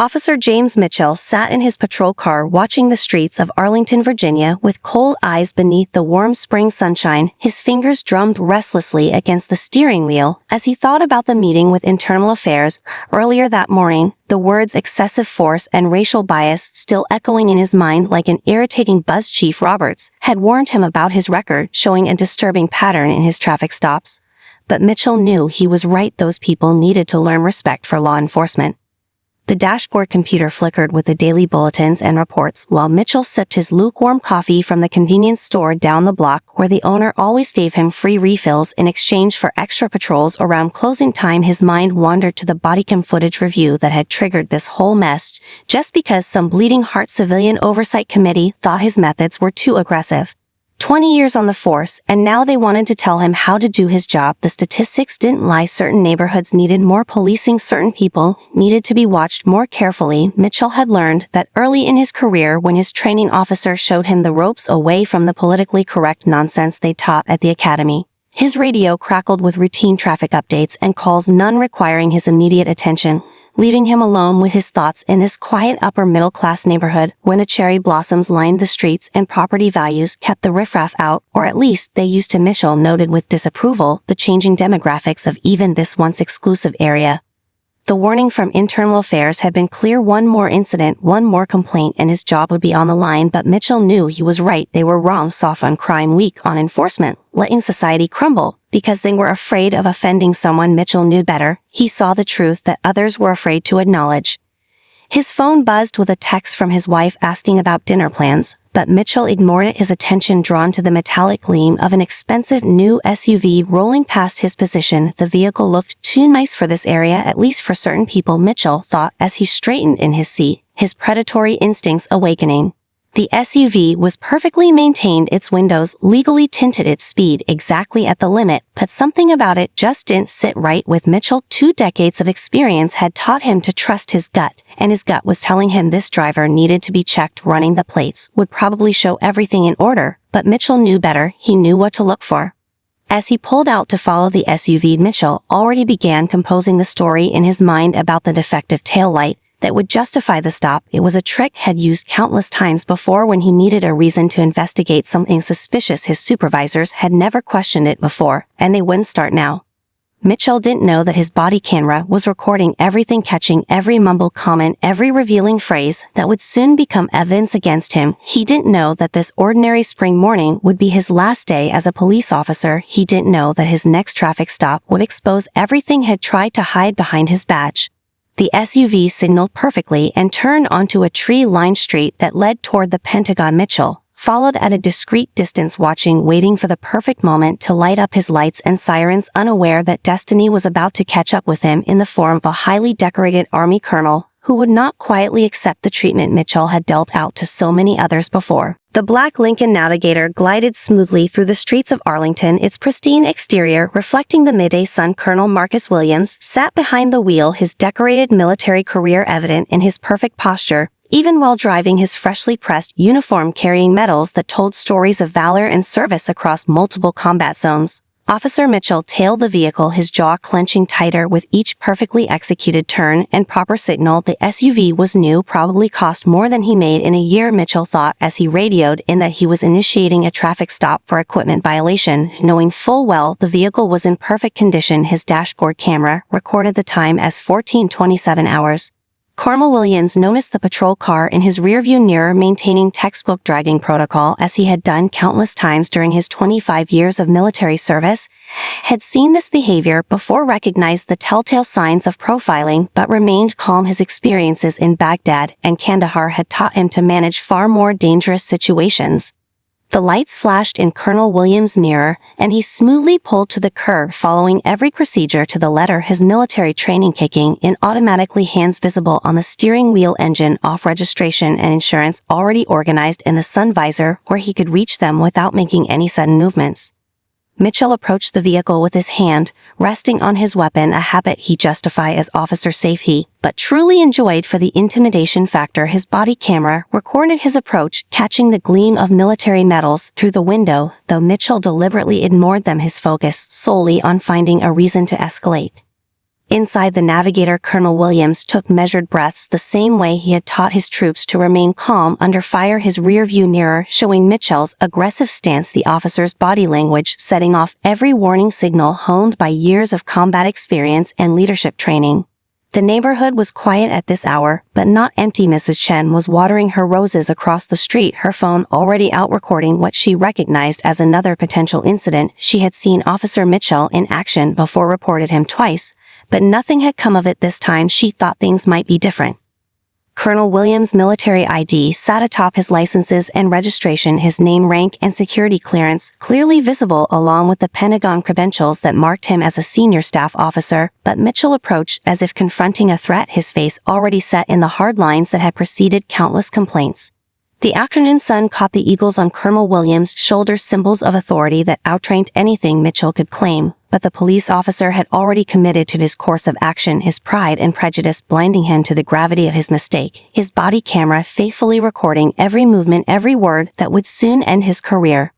Officer James Mitchell sat in his patrol car watching the streets of Arlington, Virginia with cold eyes beneath the warm spring sunshine. His fingers drummed restlessly against the steering wheel as he thought about the meeting with Internal Affairs earlier that morning, the words excessive force and racial bias still echoing in his mind like an irritating buzz. Chief Roberts had warned him about his record showing a disturbing pattern in his traffic stops. But Mitchell knew he was right. Those people needed to learn respect for law enforcement. The dashboard computer flickered with the daily bulletins and reports while Mitchell sipped his lukewarm coffee from the convenience store down the block where the owner always gave him free refills in exchange for extra patrols around closing time. His mind wandered to the bodycam footage review that had triggered this whole mess just because some bleeding heart civilian oversight committee thought his methods were too aggressive. 20 years on the force, and now they wanted to tell him how to do his job. The statistics didn't lie. Certain neighborhoods needed more policing. Certain people needed to be watched more carefully. Mitchell had learned that early in his career when his training officer showed him the ropes away from the politically correct nonsense they taught at the academy. His radio crackled with routine traffic updates and calls, none requiring his immediate attention, leaving him alone with his thoughts in this quiet upper-middle-class neighborhood where the cherry blossoms lined the streets and property values kept the riffraff out, or at least they used to. Mitchell noted with disapproval the changing demographics of even this once exclusive area. The warning from Internal Affairs had been clear: one more incident, one more complaint, and his job would be on the line. But Mitchell knew he was right. They were wrong. Soft on crime, weak on enforcement, letting society crumble because they were afraid of offending someone. Mitchell knew better. He saw the truth that others were afraid to acknowledge. His phone buzzed with a text from his wife asking about dinner plans, but Mitchell ignored it, his attention drawn to the metallic gleam of an expensive new SUV rolling past his position. The vehicle looked too nice for this area, at least for certain people, Mitchell thought as he straightened in his seat, his predatory instincts awakening. The SUV was perfectly maintained, its windows legally tinted, its speed exactly at the limit, but something about it just didn't sit right with Mitchell. 2 decades of experience had taught him to trust his gut, and his gut was telling him this driver needed to be checked. Running the plates would probably show everything in order, but Mitchell knew better. He knew what to look for. As he pulled out to follow the SUV, Mitchell already began composing the story in his mind about the defective taillight that would justify the stop. It was a trick had used countless times before when he needed a reason to investigate something suspicious. His supervisors had never questioned it before, and they wouldn't start now. Mitchell didn't know that his body camera was recording everything, catching every mumbled comment, every revealing phrase that would soon become evidence against him. He didn't know that this ordinary spring morning would be his last day as a police officer. He didn't know that his next traffic stop would expose everything he had tried to hide behind his badge. The SUV signaled perfectly and turned onto a tree-lined street that led toward the Pentagon. Mitchell followed at a discreet distance, watching, waiting for the perfect moment to light up his lights and sirens, unaware that destiny was about to catch up with him in the form of a highly decorated Army colonel who would not quietly accept the treatment Mitchell had dealt out to so many others before. The black Lincoln Navigator glided smoothly through the streets of Arlington, its pristine exterior reflecting the midday sun. Colonel Marcus Williams sat behind the wheel, his decorated military career evident in his perfect posture, even while driving his freshly pressed uniform carrying medals that told stories of valor and service across multiple combat zones. Officer Mitchell tailed the vehicle, his jaw clenching tighter with each perfectly executed turn and proper signal. The SUV was new, probably cost more than he made in a year, Mitchell thought as he radioed in that he was initiating a traffic stop for equipment violation, knowing full well the vehicle was in perfect condition. His dashboard camera recorded the time as 14:27 hours. Colonel Williams noticed the patrol car in his rearview mirror maintaining textbook driving protocol as he had done countless times during his 25 years of military service, had seen this behavior before, recognized the telltale signs of profiling, but remained calm. His experiences in Baghdad and Kandahar had taught him to manage far more dangerous situations. The lights flashed in Colonel Williams' mirror, and he smoothly pulled to the curb, following every procedure to the letter, his military training kicking in automatically, hands visible on the steering wheel, engine off, registration and insurance already organized in the sun visor where he could reach them without making any sudden movements. Mitchell approached the vehicle with his hand resting on his weapon, a habit he justified as officer safety, but truly enjoyed for the intimidation factor. His body camera recorded his approach, catching the gleam of military medals through the window, though Mitchell deliberately ignored them, his focus solely on finding a reason to escalate. Inside the Navigator, Colonel Williams took measured breaths the same way he had taught his troops to remain calm under fire, his rear-view mirror showing Mitchell's aggressive stance, the officer's body language setting off every warning signal honed by years of combat experience and leadership training. The neighborhood was quiet at this hour, but not empty. Mrs. Chen was watering her roses across the street, her phone already out recording what she recognized as another potential incident. She had seen Officer Mitchell in action before, reported him twice, but nothing had come of it this time. She thought things might be different. Colonel Williams' military ID sat atop his licenses and registration, his name, rank, and security clearance clearly visible along with the Pentagon credentials that marked him as a senior staff officer, but Mitchell approached as if confronting a threat, his face already set in the hard lines that had preceded countless complaints. The afternoon sun caught the eagles on Colonel Williams' shoulders, symbols of authority that outranked anything Mitchell could claim, but the police officer had already committed to his course of action, his pride and prejudice blinding him to the gravity of his mistake, his body camera faithfully recording every movement, every word that would soon end his career.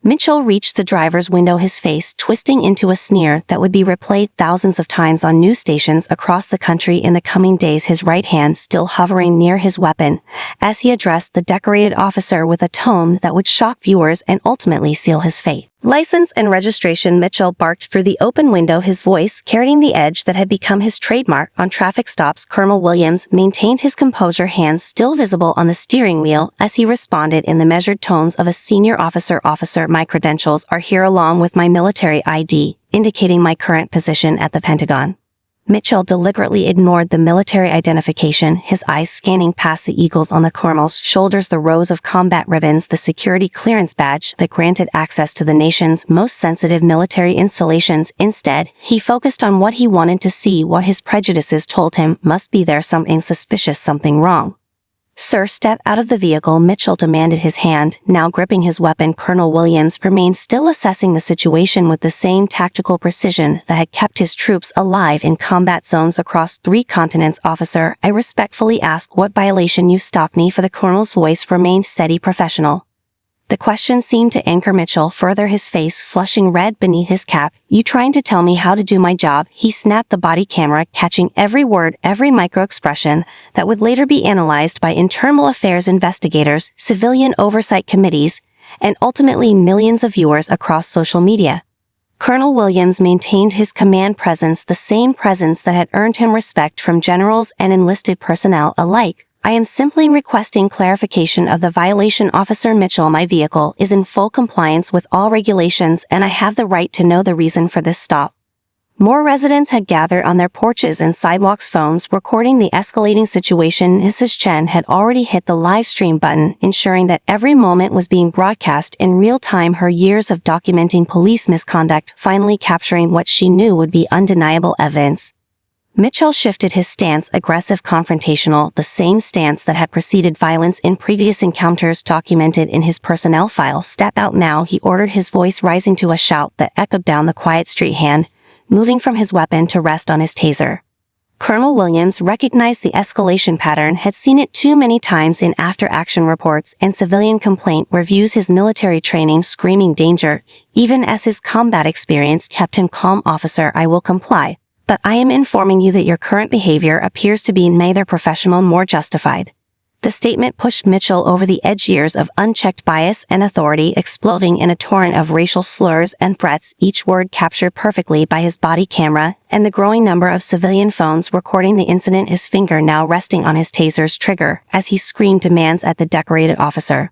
Mitchell reached the driver's window, his face twisting into a sneer that would be replayed thousands of times on news stations across the country in the coming days, his right hand still hovering near his weapon, as he addressed the decorated officer with a tone that would shock viewers and ultimately seal his fate. License and registration, Mitchell barked through the open window, his voice carrying the edge that had become his trademark on traffic stops. Colonel Williams maintained his composure, hands still visible on the steering wheel, as he responded in the measured tones of a senior officer. Officer, my credentials are here along with my military ID, indicating my current position at the Pentagon. Mitchell deliberately ignored the military identification, his eyes scanning past the eagles on the colonel's shoulders, the rows of combat ribbons, the security clearance badge that granted access to the nation's most sensitive military installations. Instead, he focused on what he wanted to see, what his prejudices told him must be there, something suspicious, something wrong. Sir, step out of the vehicle, Mitchell demanded, his hand now gripping his weapon. Colonel Williams remained still, assessing the situation with the same tactical precision that had kept his troops alive in combat zones across 3 continents. Officer, I respectfully ask what violation you stopped me for. The colonel's voice remained steady, professional. The question seemed to anchor Mitchell further, his face flushing red beneath his cap. You trying to tell me how to do my job? He snapped, the body camera catching every word, every micro-expression that would later be analyzed by internal affairs investigators, civilian oversight committees, and ultimately millions of viewers across social media. Colonel Williams maintained his command presence, the same presence that had earned him respect from generals and enlisted personnel alike. I am simply requesting clarification of the violation. Officer Mitchell, my vehicle is in full compliance with all regulations and I have the right to know the reason for this stop. More residents had gathered on their porches and sidewalks, phones recording the escalating situation. Mrs. Chen had already hit the live stream button, ensuring that every moment was being broadcast in real time, her years of documenting police misconduct finally capturing what she knew would be undeniable evidence. Mitchell shifted his stance, aggressive, confrontational, the same stance that had preceded violence in previous encounters documented in his personnel file. Step out now, he ordered, his voice rising to a shout that echoed down the quiet street, hand moving from his weapon to rest on his taser. Colonel Williams recognized the escalation pattern, had seen it too many times in after-action reports and civilian complaint reviews, his military training screaming danger, even as his combat experience kept him calm. Officer, I will comply. But I am informing you that your current behavior appears to be neither professional nor justified. The statement pushed Mitchell over the edge, years of unchecked bias and authority exploding in a torrent of racial slurs and threats, each word captured perfectly by his body camera and the growing number of civilian phones recording the incident, his finger now resting on his taser's trigger as he screamed demands at the decorated officer.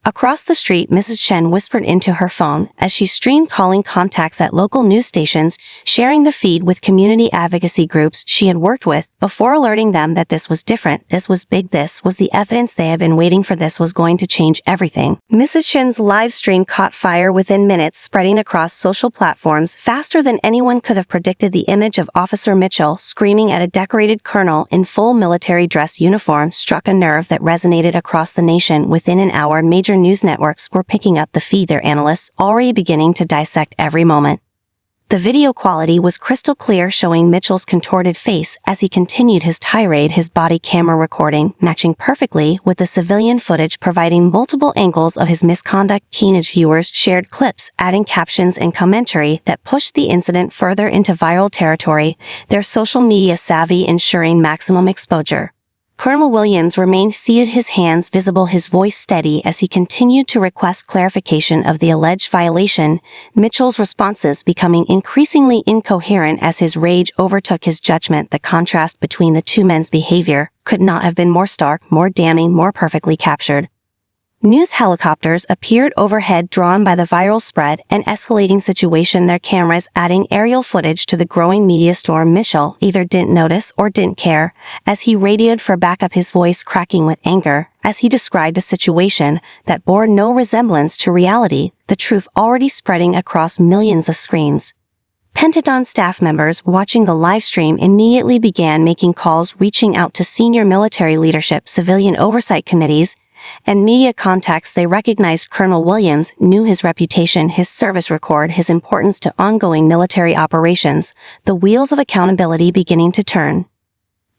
Across the street, Mrs. Chen whispered into her phone as she streamed, calling contacts at local news stations, sharing the feed with community advocacy groups she had worked with, before alerting them that this was different, this was big, this was the evidence they had been waiting for, this was going to change everything. Mrs. Chen's live stream caught fire within minutes, spreading across social platforms faster than anyone could have predicted. The image of Officer Mitchell screaming at a decorated colonel in full military dress uniform struck a nerve that resonated across the nation. Within an hour, major news networks were picking up the feed, their analysts already beginning to dissect every moment. The video quality was crystal clear, showing Mitchell's contorted face as he continued his tirade, his body camera recording matching perfectly with the civilian footage, providing multiple angles of his misconduct. Teenage viewers shared clips, adding captions and commentary that pushed the incident further into viral territory, their social media savvy ensuring maximum exposure. Colonel Williams remained seated, his hands visible, his voice steady as he continued to request clarification of the alleged violation, Mitchell's responses becoming increasingly incoherent as his rage overtook his judgment. The contrast between the two men's behavior could not have been more stark, more damning, more perfectly captured. News helicopters appeared overhead, drawn by the viral spread and escalating situation, their cameras adding aerial footage to the growing media storm. Mitchell either didn't notice or didn't care, as he radioed for backup, his voice cracking with anger, as he described a situation that bore no resemblance to reality, the truth already spreading across millions of screens. Pentagon staff members watching the live stream immediately began making calls, reaching out to senior military leadership, civilian oversight committees, and media contacts. They recognized Colonel Williams, knew his reputation, his service record, his importance to ongoing military operations, the wheels of accountability beginning to turn.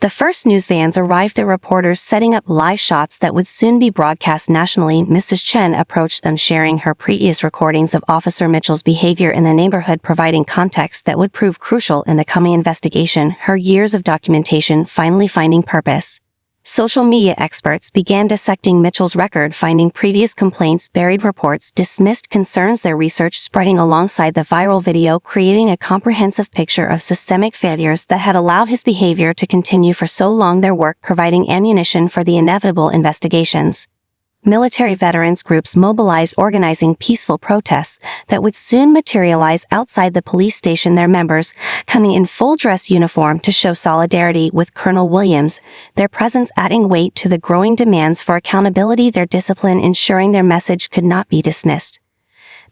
The first news vans arrived, their reporters setting up live shots that would soon be broadcast nationally. Mrs. Chen approached them, sharing her previous recordings of Officer Mitchell's behavior in the neighborhood, providing context that would prove crucial in the coming investigation, her years of documentation finally finding purpose. Social media experts began dissecting Mitchell's record, finding previous complaints, buried reports, dismissed concerns, their research spreading alongside the viral video, creating a comprehensive picture of systemic failures that had allowed his behavior to continue for so long, their work providing ammunition for the inevitable investigations. Military veterans groups mobilized, organizing peaceful protests that would soon materialize outside the police station, their members coming in full dress uniform to show solidarity with Colonel Williams, their presence adding weight to the growing demands for accountability, their discipline ensuring their message could not be dismissed.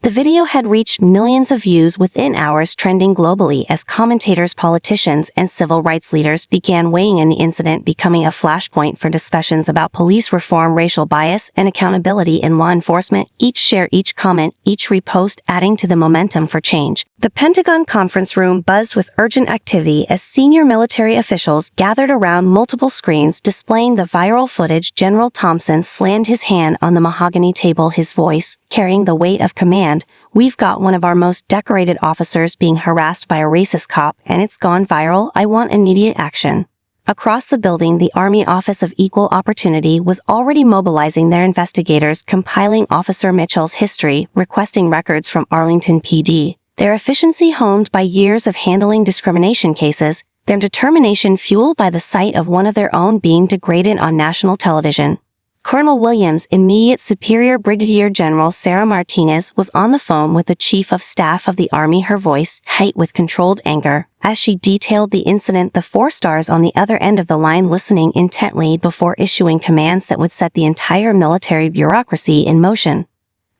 The video had reached millions of views within hours, trending globally as commentators, politicians, and civil rights leaders began weighing in, the incident becoming a flashpoint for discussions about police reform, racial bias, and accountability in law enforcement. Each share, each comment, each repost adding to the momentum for change. The Pentagon conference room buzzed with urgent activity as senior military officials gathered around multiple screens displaying the viral footage. General Thompson slammed his hand on the mahogany table, his voice carrying the weight of command. "We've got one of our most decorated officers being harassed by a racist cop, and it's gone viral. I want immediate action." Across the building, the Army Office of Equal Opportunity was already mobilizing their investigators, compiling Officer Mitchell's history, requesting records from Arlington PD. Their efficiency honed by years of handling discrimination cases, their determination fueled by the sight of one of their own being degraded on national television. Colonel Williams' immediate superior, Brigadier General Sarah Martinez, was on the phone with the Chief of Staff of the Army, her voice tight with controlled anger, as she detailed the incident. The 4 stars on the other end of the line listening intently before issuing commands that would set the entire military bureaucracy in motion.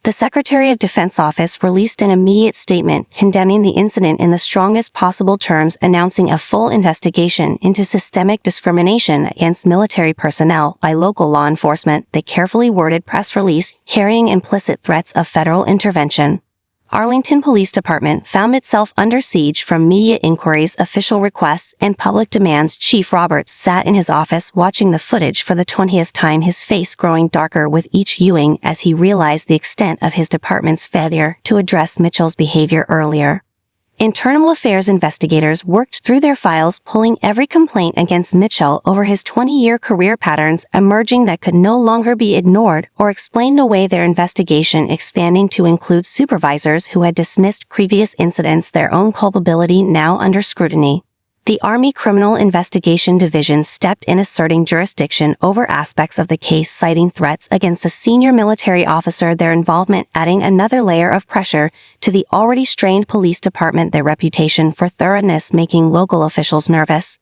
The Secretary of Defense office released an immediate statement condemning the incident in the strongest possible terms, announcing a full investigation into systemic discrimination against military personnel by local law enforcement. The carefully worded press release carrying implicit threats of federal intervention. Arlington Police Department found itself under siege from media inquiries, official requests, and public demands. Chief Roberts sat in his office watching the footage for the 20th time, his face growing darker with each viewing as he realized the extent of his department's failure to address Mitchell's behavior earlier. Internal Affairs investigators worked through their files, pulling every complaint against Mitchell over his 20-year career, patterns emerging that could no longer be ignored or explained away, their investigation expanding to include supervisors who had dismissed previous incidents, their own culpability now under scrutiny. The Army Criminal Investigation Division stepped in, asserting jurisdiction over aspects of the case, citing threats against a senior military officer, their involvement adding another layer of pressure to the already strained police department, their reputation for thoroughness making local officials nervous.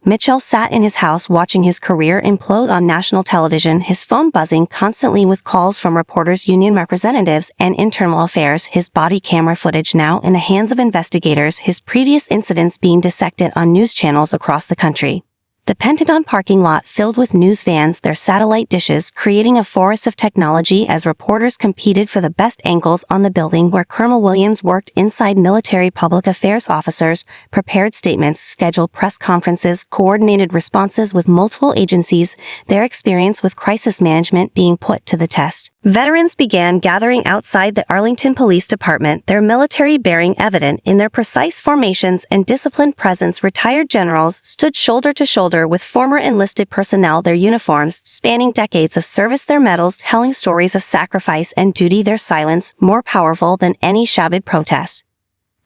Mitchell sat in his house watching his career implode on national television, his phone buzzing constantly with calls from reporters, union representatives, and internal affairs, his body camera footage now in the hands of investigators, his previous incidents being dissected on news channels across the country. The Pentagon parking lot filled with news vans, their satellite dishes, creating a forest of technology as reporters competed for the best angles on the building where Colonel Williams worked. Inside, military public affairs officers prepared statements, scheduled press conferences, coordinated responses with multiple agencies, their experience with crisis management being put to the test. Veterans began gathering outside the Arlington Police Department, their military bearing evident in their precise formations and disciplined presence. Retired generals stood shoulder to shoulder with former enlisted personnel, their uniforms spanning decades of service, their medals telling stories of sacrifice and duty, their silence more powerful than any shouted protest.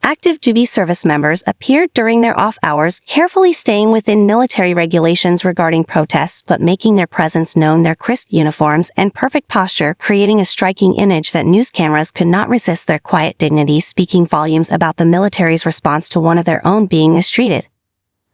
Active duty service members appeared during their off hours, carefully staying within military regulations regarding protests but making their presence known, their crisp uniforms and perfect posture creating a striking image that news cameras could not resist, their quiet dignity speaking volumes about the military's response to one of their own being mistreated.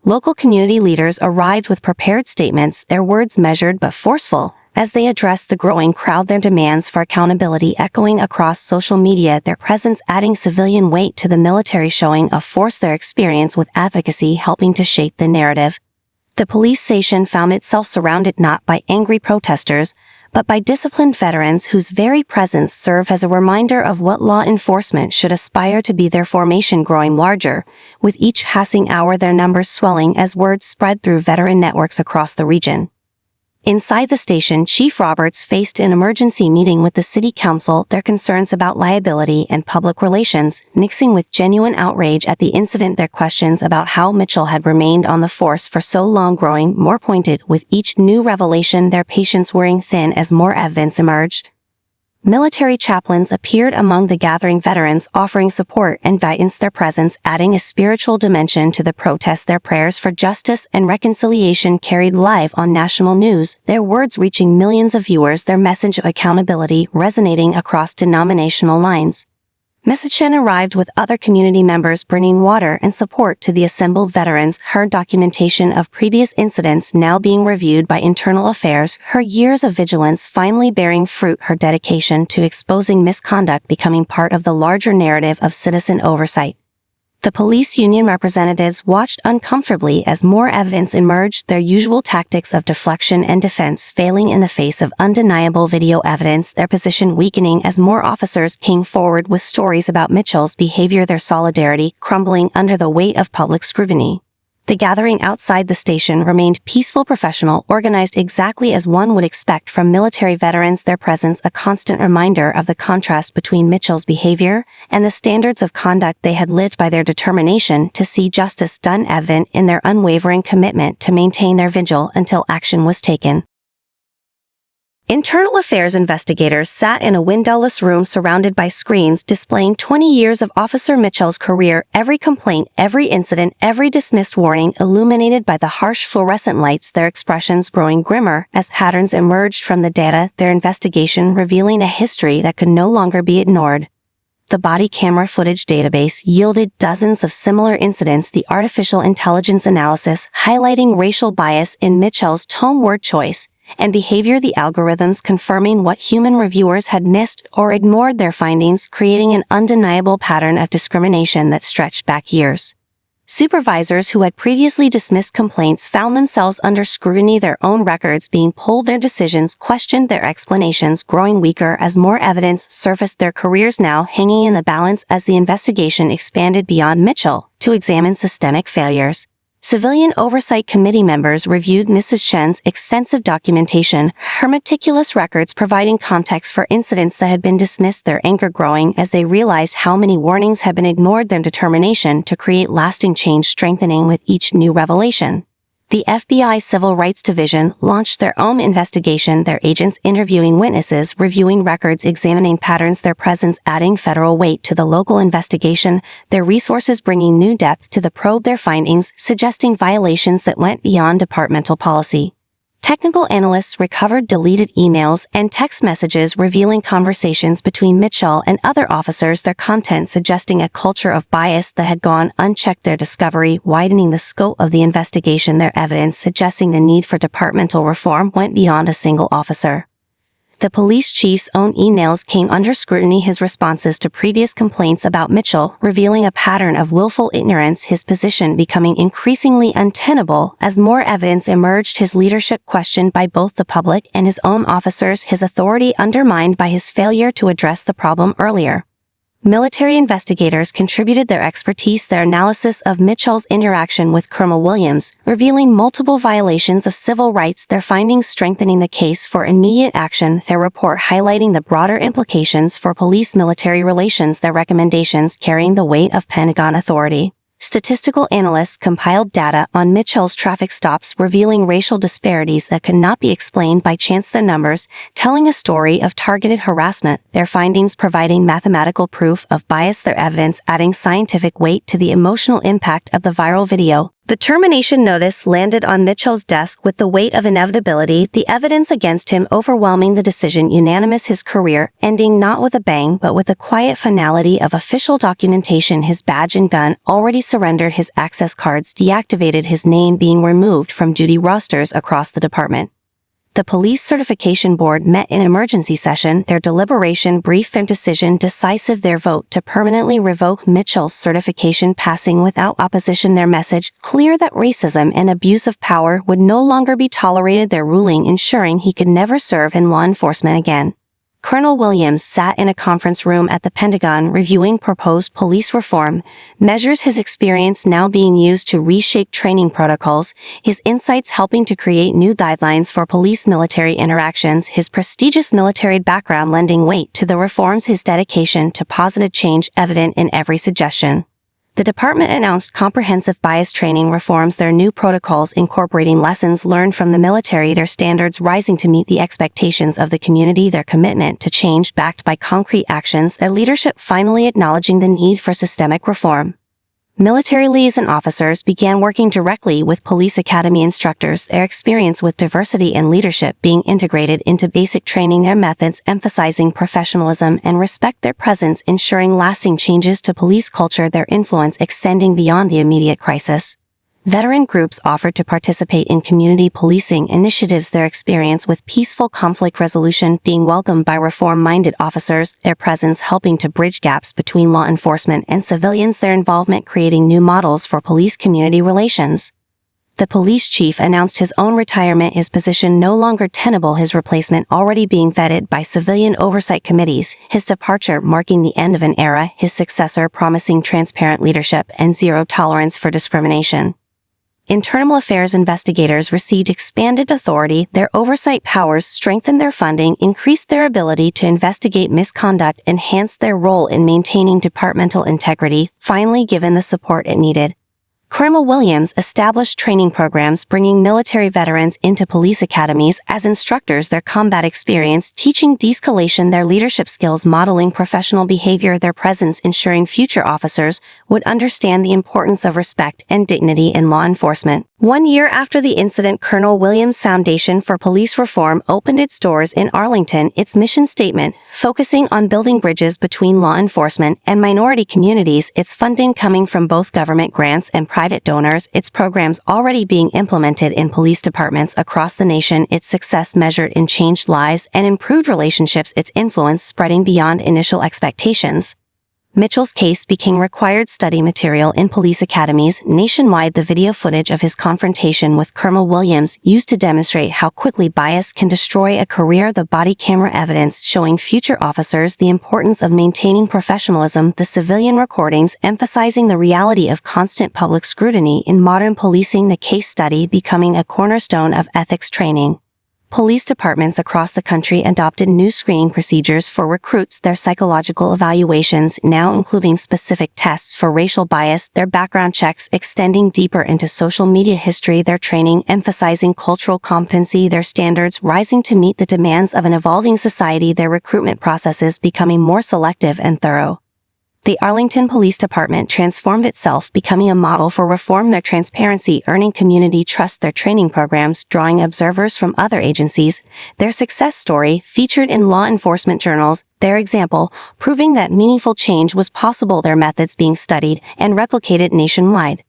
Local community leaders arrived with prepared statements, their words measured but forceful, as they addressed the growing crowd, their demands for accountability echoing across social media, their presence adding civilian weight to the military showing of force, their experience with advocacy helping to shape the narrative. The police station found itself surrounded not by angry protesters, but by disciplined veterans whose very presence served as a reminder of what law enforcement should aspire to be, their formation growing larger, with each passing hour their numbers swelling as word spread through veteran networks across the region. Inside the station, Chief Roberts faced an emergency meeting with the city council, their concerns about liability and public relations mixing with genuine outrage at the incident, their questions about how Mitchell had remained on the force for so long growing more pointed with each new revelation, their patience wearing thin as more evidence emerged. Military chaplains appeared among the gathering veterans, offering support and guidance, their presence adding a spiritual dimension to the protest, their prayers for justice and reconciliation carried live on national news, their words reaching millions of viewers, their message of accountability resonating across denominational lines. Message arrived with other community members bringing water and support to the assembled veterans, her documentation of previous incidents now being reviewed by internal affairs, her years of vigilance finally bearing fruit, her dedication to exposing misconduct becoming part of the larger narrative of citizen oversight. The police union representatives watched uncomfortably as more evidence emerged, their usual tactics of deflection and defense failing in the face of undeniable video evidence, their position weakening as more officers came forward with stories about Mitchell's behavior, their solidarity crumbling under the weight of public scrutiny. The gathering outside the station remained peaceful, professional, organized exactly as one would expect from military veterans, their presence a constant reminder of the contrast between Mitchell's behavior and the standards of conduct they had lived by, their determination to see justice done evident in their unwavering commitment to maintain their vigil until action was taken. Internal affairs investigators sat in a windowless room surrounded by screens displaying 20 years of Officer Mitchell's career, every complaint, every incident, every dismissed warning illuminated by the harsh fluorescent lights, their expressions growing grimmer as patterns emerged from the data, their investigation revealing a history that could no longer be ignored. The body camera footage database yielded dozens of similar incidents, the artificial intelligence analysis highlighting racial bias in Mitchell's tone, word choice, and behavior, the algorithms confirming what human reviewers had missed or ignored, their findings creating an undeniable pattern of discrimination that stretched back years. Supervisors who had previously dismissed complaints found themselves under scrutiny, their own records being pulled, their decisions questioned, their explanations growing weaker as more evidence surfaced, their careers now hanging in the balance as the investigation expanded beyond Mitchell to examine systemic failures. Civilian Oversight Committee members reviewed Mrs. Shen's extensive documentation, her meticulous records providing context for incidents that had been dismissed, their anger growing as they realized how many warnings had been ignored, their determination to create lasting change strengthening with each new revelation. The FBI Civil Rights Division launched their own investigation, their agents interviewing witnesses, reviewing records, examining patterns, their presence adding federal weight to the local investigation, their resources bringing new depth to the probe, their findings suggesting violations that went beyond departmental policy. Technical analysts recovered deleted emails and text messages revealing conversations between Mitchell and other officers, their content suggesting a culture of bias that had gone unchecked, their discovery widening the scope of the investigation, their evidence suggesting the need for departmental reform went beyond a single officer. The police chief's own emails came under scrutiny, his responses to previous complaints about Mitchell, revealing a pattern of willful ignorance, his position becoming increasingly untenable as more evidence emerged, his leadership questioned by both the public and his own officers, his authority undermined by his failure to address the problem earlier. Military investigators contributed their expertise, their analysis of Mitchell's interaction with Colonel Williams, revealing multiple violations of civil rights, their findings strengthening the case for immediate action, their report highlighting the broader implications for police-military relations, their recommendations carrying the weight of Pentagon authority. Statistical analysts compiled data on Mitchell's traffic stops, revealing racial disparities that could not be explained by chance, their numbers telling a story of targeted harassment, their findings providing mathematical proof of bias, their evidence adding scientific weight to the emotional impact of the viral video. The termination notice landed on Mitchell's desk with the weight of inevitability, the evidence against him overwhelming the decision, unanimous, his career ending not with a bang but with the quiet finality of official documentation, his badge and gun already surrendered, his access cards deactivated, his name being removed from duty rosters across the department. The Police Certification Board met in emergency session, their deliberation brief, their decision decisive, their vote to permanently revoke Mitchell's certification passing without opposition, their message clear that racism and abuse of power would no longer be tolerated, their ruling ensuring he could never serve in law enforcement again. Colonel Williams sat in a conference room at the Pentagon reviewing proposed police reform measures, his experience now being used to reshape training protocols, his insights helping to create new guidelines for police-military interactions, his prestigious military background lending weight to the reforms, his dedication to positive change evident in every suggestion. The department announced comprehensive bias training reforms, their new protocols incorporating lessons learned from the military, their standards rising to meet the expectations of the community, their commitment to change backed by concrete actions, their leadership finally acknowledging the need for systemic reform. Military liaison officers began working directly with police academy instructors, their experience with diversity and leadership being integrated into basic training, their methods emphasizing professionalism and respect, their presence ensuring lasting changes to police culture, their influence extending beyond the immediate crisis. Veteran groups offered to participate in community policing initiatives, their experience with peaceful conflict resolution being welcomed by reform-minded officers, their presence helping to bridge gaps between law enforcement and civilians, their involvement creating new models for police-community relations. The police chief announced his own retirement, his position no longer tenable, his replacement already being vetted by civilian oversight committees, his departure marking the end of an era, his successor promising transparent leadership and zero tolerance for discrimination. Internal affairs investigators received expanded authority, their oversight powers strengthened, their funding increased, their ability to investigate misconduct enhanced, their role in maintaining departmental integrity finally given the support it needed. Colonel Williams established training programs bringing military veterans into police academies as instructors, their combat experience teaching de-escalation, their leadership skills modeling professional behavior, their presence ensuring future officers would understand the importance of respect and dignity in law enforcement. 1 year after the incident, Colonel Williams' Foundation for Police Reform opened its doors in Arlington, its mission statement focusing on building bridges between law enforcement and minority communities, its funding coming from both government grants and private donors, its programs already being implemented in police departments across the nation, its success measured in changed lives and improved relationships, its influence spreading beyond initial expectations. Mitchell's case became required study material in police academies nationwide. The video footage of his confrontation with Colonel Williams used to demonstrate how quickly bias can destroy a career, the body camera evidence showing future officers the importance of maintaining professionalism, the civilian recordings emphasizing the reality of constant public scrutiny in modern policing, the case study becoming a cornerstone of ethics training. Police departments across the country adopted new screening procedures for recruits, their psychological evaluations now including specific tests for racial bias, their background checks extending deeper into social media history, their training emphasizing cultural competency, their standards rising to meet the demands of an evolving society, their recruitment processes becoming more selective and thorough. The Arlington Police Department transformed itself, becoming a model for reform, their transparency earning community trust, their training programs drawing observers from other agencies, their success story featured in law enforcement journals, their example proving that meaningful change was possible, their methods being studied and replicated nationwide.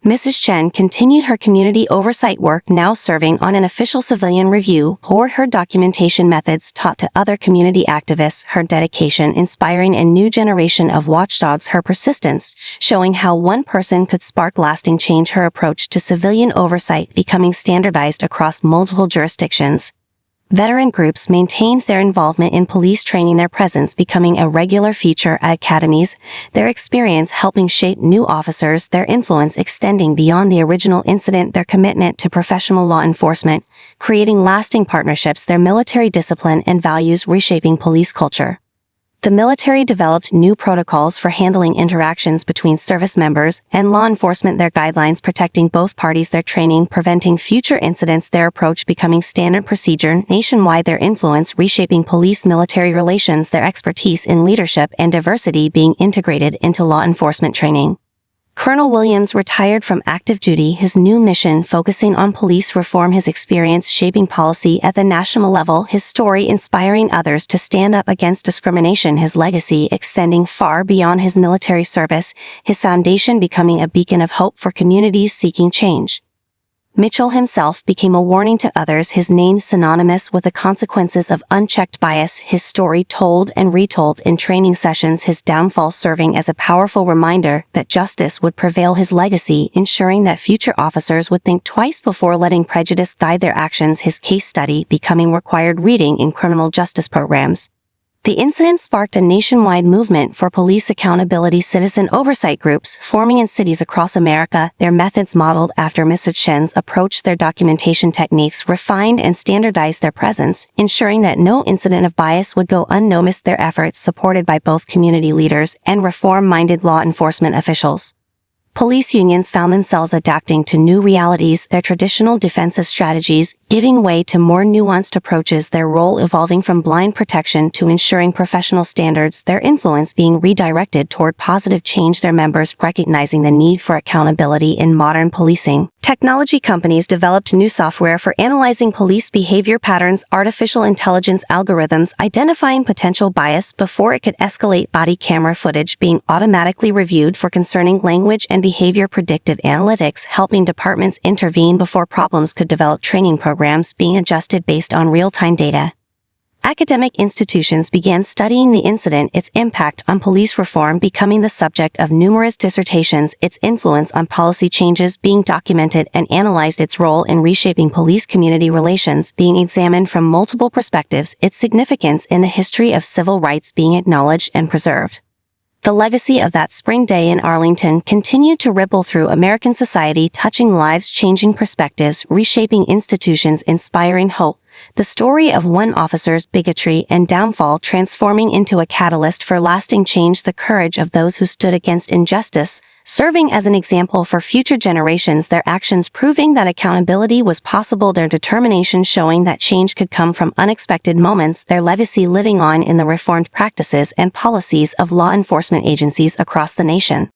Mrs. Chen continued her community oversight work, now serving on an official civilian review board. Her documentation methods taught to other community activists, her dedication inspiring a new generation of watchdogs, her persistence showing how one person could spark lasting change, her approach to civilian oversight becoming standardized across multiple jurisdictions. Veteran groups maintained their involvement in police training, their presence becoming a regular feature at academies, their experience helping shape new officers, their influence extending beyond the original incident, their commitment to professional law enforcement, creating lasting partnerships, their military discipline and values reshaping police culture. The military developed new protocols for handling interactions between service members and law enforcement, their guidelines protecting both parties, their training preventing future incidents, their approach becoming standard procedure nationwide, their influence reshaping police-military relations, their expertise in leadership and diversity being integrated into law enforcement training. Colonel Williams retired from active duty, his new mission focusing on police reform, his experience shaping policy at the national level, his story inspiring others to stand up against discrimination, his legacy extending far beyond his military service, his foundation becoming a beacon of hope for communities seeking change. Mitchell himself became a warning to others, his name synonymous with the consequences of unchecked bias, his story told and retold in training sessions, his downfall serving as a powerful reminder that justice would prevail, his legacy ensuring that future officers would think twice before letting prejudice guide their actions, his case study becoming required reading in criminal justice programs. The incident sparked a nationwide movement for police accountability, citizen oversight groups forming in cities across America, their methods modeled after Mrs. Chen's approach, their documentation techniques refined and standardized, their presence ensuring that no incident of bias would go unnoticed, their efforts supported by both community leaders and reform-minded law enforcement officials. Police unions found themselves adapting to new realities, their traditional defensive strategies giving way to more nuanced approaches, their role evolving from blind protection to ensuring professional standards, their influence being redirected toward positive change, their members recognizing the need for accountability in modern policing. Technology companies developed new software for analyzing police behavior patterns, artificial intelligence algorithms identifying potential bias before it could escalate, body camera footage being automatically reviewed for concerning language and behavior, predictive analytics helping departments intervene before problems could develop, training programs being adjusted based on real-time data. Academic institutions began studying the incident, its impact on police reform becoming the subject of numerous dissertations, its influence on policy changes being documented and analyzed, its role in reshaping police-community relations being examined from multiple perspectives, its significance in the history of civil rights being acknowledged and preserved. The legacy of that spring day in Arlington continued to ripple through American society, touching lives, changing perspectives, reshaping institutions, inspiring hope. The story of one officer's bigotry and downfall transforming into a catalyst for lasting change, the courage of those who stood against injustice, serving as an example for future generations, their actions proving that accountability was possible, their determination showing that change could come from unexpected moments, their legacy living on in the reformed practices and policies of law enforcement agencies across the nation.